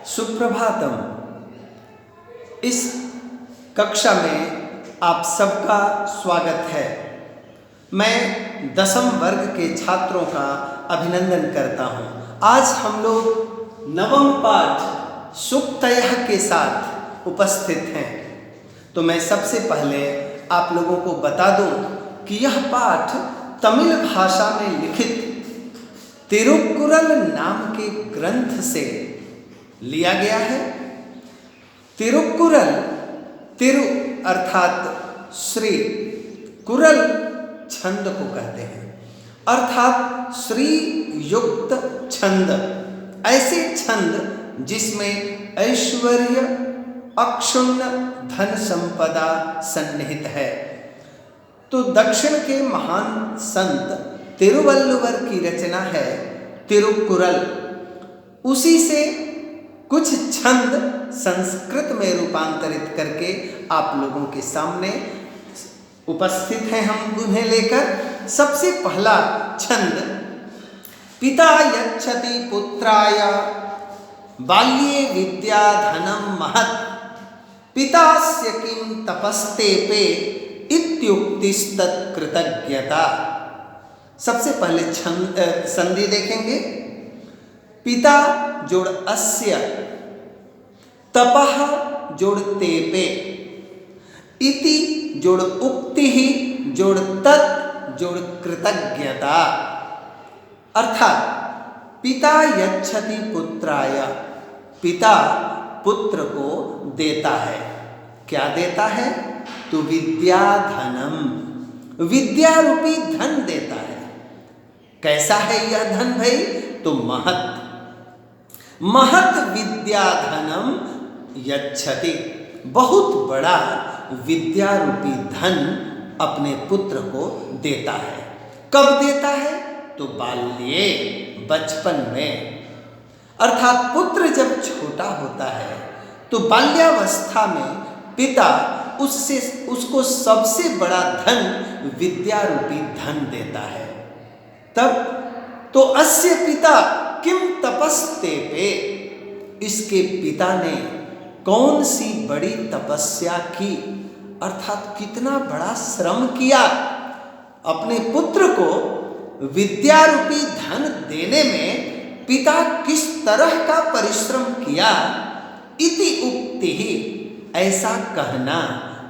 सुप्रभातम। इस कक्षा में आप सबका स्वागत है। मैं 10वीं वर्ग के छात्रों का अभिनंदन करता हूं। आज हम लोग 9वां पाठ सुक्तयः के साथ उपस्थित हैं। तो मैं सबसे पहले आप लोगों को बता दूं कि यह पाठ तमिल भाषा में लिखित तिरुक्कुरल नाम के ग्रंथ से लिया गया है। तिरुक्कुरल, तिरु अर्थात श्री, कुरल छंद को कहते हैं, अर्थात श्री युक्त छंद। ऐसे छंद जिसमें ऐश्वर्य, अक्षुण्ण धन संपदा सन्निहित है। तो दक्षिण के महान संत तिरुवल्लुवर की रचना है तिरुक्कुरल। उसी से कुछ छंद संस्कृत में रूपांतरित करके आप लोगों के सामने उपस्थित हैं हम उन्हें लेकर। सबसे पहला छंद, पिता यच्छति पुत्राय बाल्ये विद्या धनम महत् पितास्य किं तपस्तेपे इत्युक्तिस्तत् कृतज्ञता। सबसे पहले संधि देखेंगे। पिता जोड़ अस्य, तपः जोड़ तेपे, इति जोड़ उक्ति जोड़ तत् जोड़ कृतज्ञता। अर्थात पिता यच्छति पुत्राय, पिता पुत्र को देता है। क्या देता है? तो विद्या धनम, विद्या रूपी धन देता है। कैसा है यह धन भाई? तो महत्, महत् विद्या धनम यच्छति, बहुत बड़ा विद्या रूपी धन अपने पुत्र को देता है। कब देता है? तो बाल्ये, बचपन में। अर्थात पुत्र जब छोटा होता है तो बाल्यावस्था में पिता उसको सबसे बड़ा धन विद्या रूपी धन देता है। तब तो अस्य पिता किम तपस्तेपे, इसके पिता ने कौन सी बड़ी तपस्या की, अर्थात कितना बड़ा श्रम किया। अपने पुत्र को विद्या रूपी धन देने में पिता किस तरह का परिश्रम किया, इति उक्ति ही, ऐसा कहना,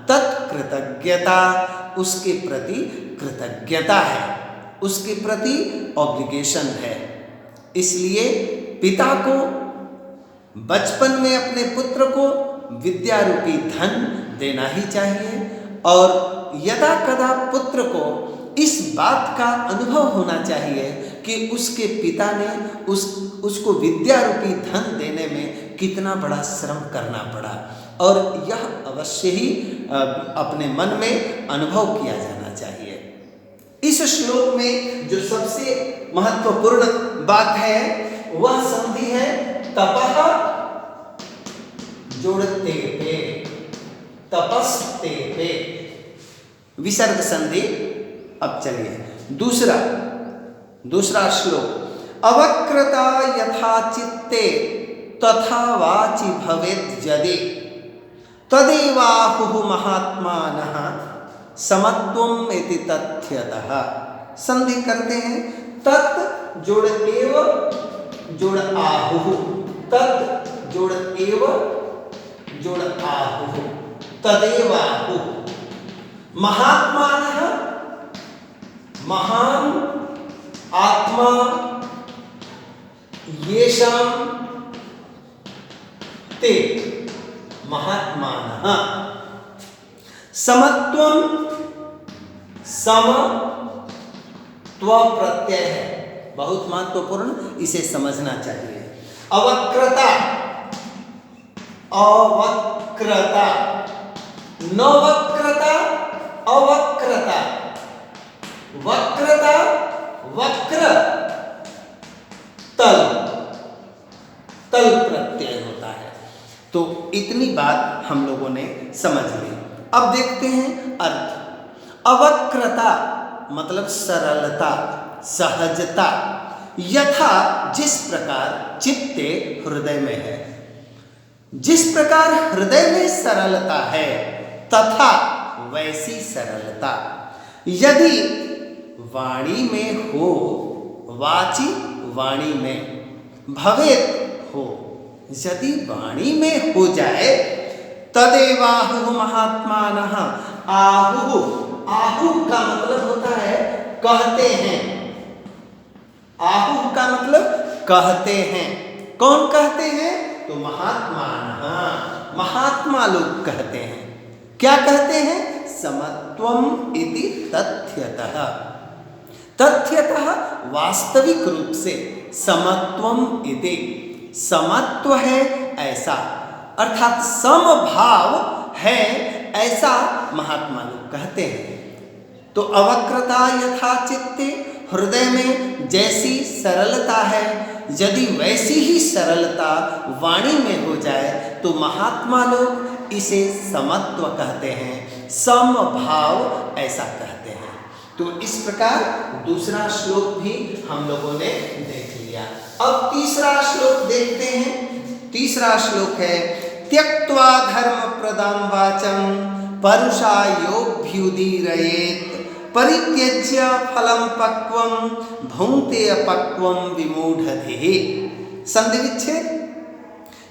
तत्कृतज्ञता, उसके प्रति कृतज्ञता है, उसके प्रति ऑब्लिगेशन है। इसलिए पिता को बचपन में अपने पुत्र को विद्या रूपी धन देना ही चाहिए। और यदा कदा पुत्र को इस बात का अनुभव होना चाहिए कि उसके पिता ने उसको विद्या रूपी धन देने में कितना बड़ा श्रम करना पड़ा, और यह अवश्य ही अपने मन में अनुभव किया जाना चाहिए। इस श्लोक में जो सबसे महत्वपूर्ण बात है वह संधि है तपः जोड़ तेपे, तपस्तेपे, विसर्ग संधि। अब चलिए दूसरा श्लोक, अवक्रता यथा चित्ते तथा वाचि भवेत् यदि तदेवाहुः महात्मानः समत्वम इति तथ्यतः। संधि करते हैं, तत् जोड़ एव जोड़ आहुः, तत् जोड़ एव जोड़ आहुः, तदेवाहुः, महात्मानः, महान आत्मा, येषां ते महात्मानः, समत्वम, सम त्व प्रत्यय है, बहुत महत्वपूर्ण, इसे समझना चाहिए। अवक्रता, अवक्रता, नवक्रता, अवक्रता, वक्रता, वक्र, तल, तल प्रत्यय होता है। तो इतनी बात हम लोगों ने समझ ली। अब देखते हैं अर्थ। अवक्रता मतलब सरलता, सहजता, यथा जिस प्रकार चित्ते हृदय में है। जिस प्रकार हृदय में सरलता है तथा वैसी सरलता यदि वाणी में हो, वाची वाणी में भवेत हो, यदि वाणी में हो जाए, तदेवाहु महात्मानः। आहु, आहु का मतलब होता है कहते हैं। आहु का मतलब कहते हैं। कौन कहते हैं? तो महात्मानः, महात्मा लोग कहते हैं। क्या कहते हैं? समत्वम इति तथ्यतः, तथ्यतः वास्तविक रूप से समत्वम इति, समत्व है ऐसा, अर्थात समभाव है ऐसा महात्मा लोग कहते हैं। तो अवक्रता यथा चित्ते, हृदय में जैसी सरलता है यदि वैसी ही सरलता वाणी में हो जाए तो महात्मा लोग इसे समत्व कहते हैं, समभाव ऐसा कहते हैं। तो इस प्रकार दूसरा श्लोक भी हम लोगों ने देख लिया। अब तीसरा श्लोक देखते हैं। तीसरा श्लोक है त्यक्त्वा धर्म प्रदाम वाचम परुषायोभ्युदीरयेत् परित्यज्य फलम पक्वम भुंक्ते अपक्वम विमूढ़धिः। संधि विच्छेद।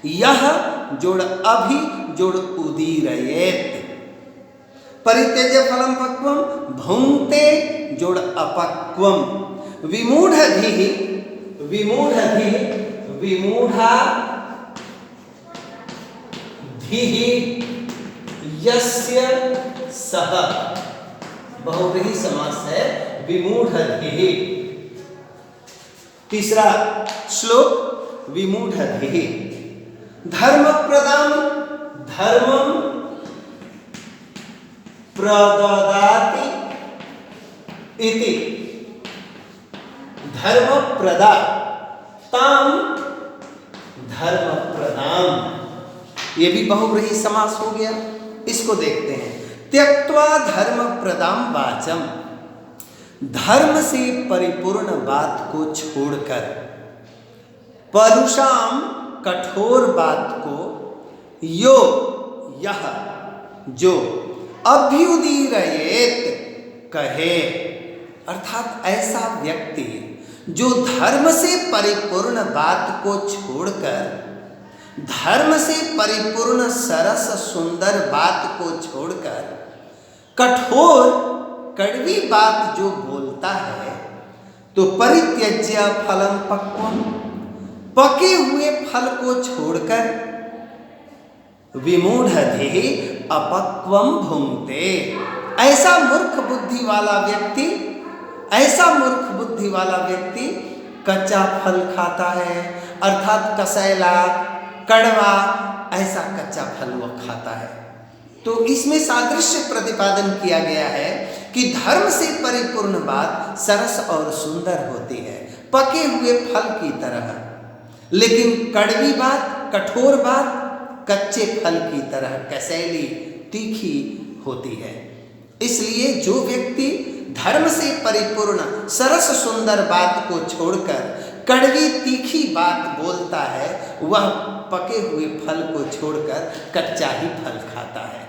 यह जोड़ अभि जोड़ उदीरयेत्, परित्यज्य फलम पक्वम भुंक्ते जोड़ अपक्वम, विमूढ़धिः, विमूढ़धिः, विमूढ़ा धीः यस्य सह, बहुव्रीहि समास है विमूढ़धिः। तीसरा श्लोक विमूढ़धिः। धर्म प्रदान, धर्मम प्रददाति इति, धर्म प्रदा ताम धर्म प्रदान, ये भी बहुव्रीहि समास हो गया। इसको देखते हैं। त्यक्त्वा धर्म प्रदाम वाचम, धर्म से परिपूर्ण बात को छोड़कर, परुषाम कठोर बात को, यो यह जो, अभ्युदीरयेत् कहे, अर्थात ऐसा व्यक्ति जो धर्म से परिपूर्ण बात को छोड़कर, धर्म से परिपूर्ण सरस सुंदर बात को छोड़कर कठोर कड़वी बात जो बोलता है, तो परित्यज्य फलम पक्वम, पके हुए फल को छोड़कर, विमूढ़धिः अपक्वम भुंक्ते, ऐसा मूर्ख बुद्धि वाला व्यक्ति, ऐसा मूर्ख बुद्धि वाला व्यक्ति कच्चा फल खाता है, अर्थात कसैला कड़वा ऐसा कच्चा फल वह खाता है। तो इसमें सादृश्य प्रतिपादन किया गया है कि धर्म से परिपूर्ण बात सरस और सुंदर होती है, पके हुए फल की तरह, लेकिन कड़वी बात, कठोर बात कच्चे फल की तरह कसैली तीखी होती है। इसलिए जो व्यक्ति धर्म से परिपूर्ण सरस सुंदर बात को छोड़कर कड़वी तीखी बात बोलता है, वह पके हुए फल को छोड़कर कच्चा ही फल खाता है।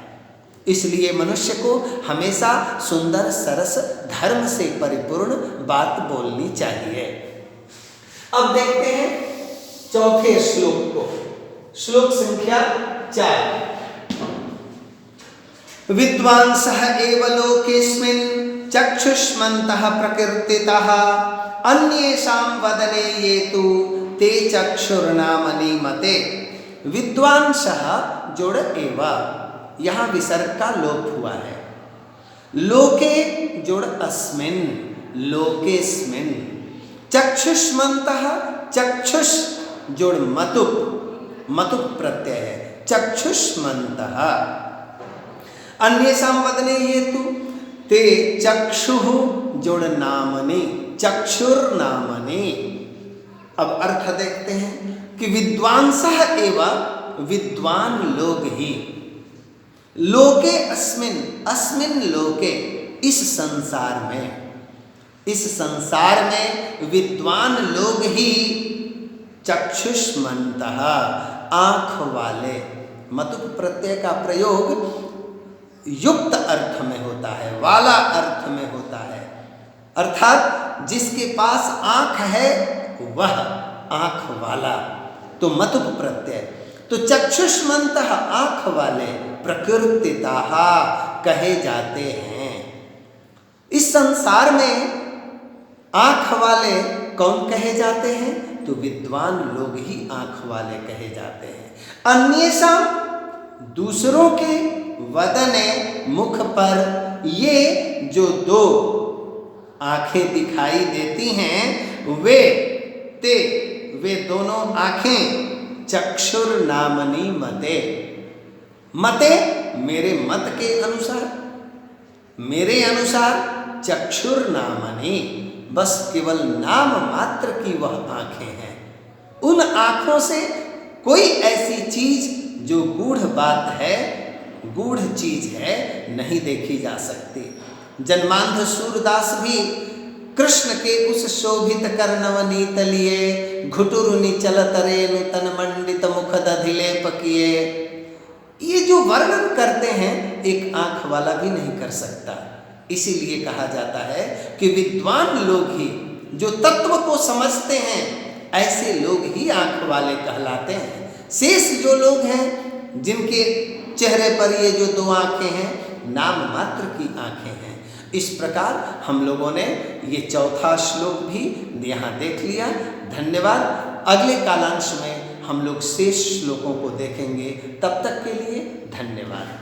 इसलिए मनुष्य को हमेशा सुंदर सरस धर्म से परिपूर्ण बात बोलनी चाहिए। अब देखते हैं चौथे श्लोक को, श्लोक संख्या 4। विद्वांसः एव लोकेस्मिन् चक्षुष्मन्तः प्रकीर्तितः अन्येषां वदने ये तु ते चक्षुर्नामनि मते। विद्वांसः जोड़ एव, यहाँ विसर्ग का लोप हुआ है। लोके जोड़ अस्मिन्, लोकेस्मिन्। चक्षुष्मन्तः, चक्षुष जोड़ मतुप, मतुप प्रत्यय है, चक्षुष्मन्तः। अन्येषां वदने ये तु ते चक्षुः जोड़ नामनि, चक्षुर्नामनि। अब अर्थ देखते हैं कि विद्वांसः एव, विद्वान लोग ही, लोके अस्मिन्, अस्मिन् लोके, इस संसार में, इस संसार में विद्वान लोग ही चक्षुष्मन्तः, आँख वाले। मतुप प्रत्यय का प्रयोग युक्त अर्थ में होता है, वाला अर्थ में होता है, अर्थात जिसके पास आँख है वह आँख वाला, तो मतुप प्रत्यय। तो चक्षुष्मन्तः आँख वाले प्रकृतिताः कहे जाते हैं। इस संसार में आँख वाले कौन कहे जाते हैं? तो विद्वान लोग ही आँख वाले कहे जाते हैं। अन्येषां दूसरों के वदने मुख पर ये जो दो आँखें दिखाई देती हैं वे दोनों आँखें चक्षुर्नामनि मते, मते मेरे मत के अनुसार, मेरे अनुसार चक्षुर्नामनि, बस केवल नाम मात्र की वह आँखें हैं। उन आँखों से कोई ऐसी चीज जो गूढ़ बात है, गूढ़ चीज है, नहीं देखी जा सकती। जन्मांध सूरदास भी कृष्ण के उस शोभित कर्णवनीत लिए घुटुरुनि चलत रेणु तन मंडित मुख दधिलेप किए, ये जो वर्णन करते हैं एक आँख वाला भी नहीं कर सकता। इसीलिए कहा जाता है कि विद्वान लोग ही, जो तत्व को समझते हैं, ऐसे लोग ही आँख वाले कहलाते हैं। शेष जो लोग हैं जिनके चेहरे पर ये जो दो आँखें हैं, नाम मात्र की आँखें हैं। इस प्रकार हम लोगों ने ये चौथा श्लोक भी यहाँ देख लिया। धन्यवाद। अगले कालांश में हम लोग शेष श्लोकों को देखेंगे। तब तक के लिए धन्यवाद।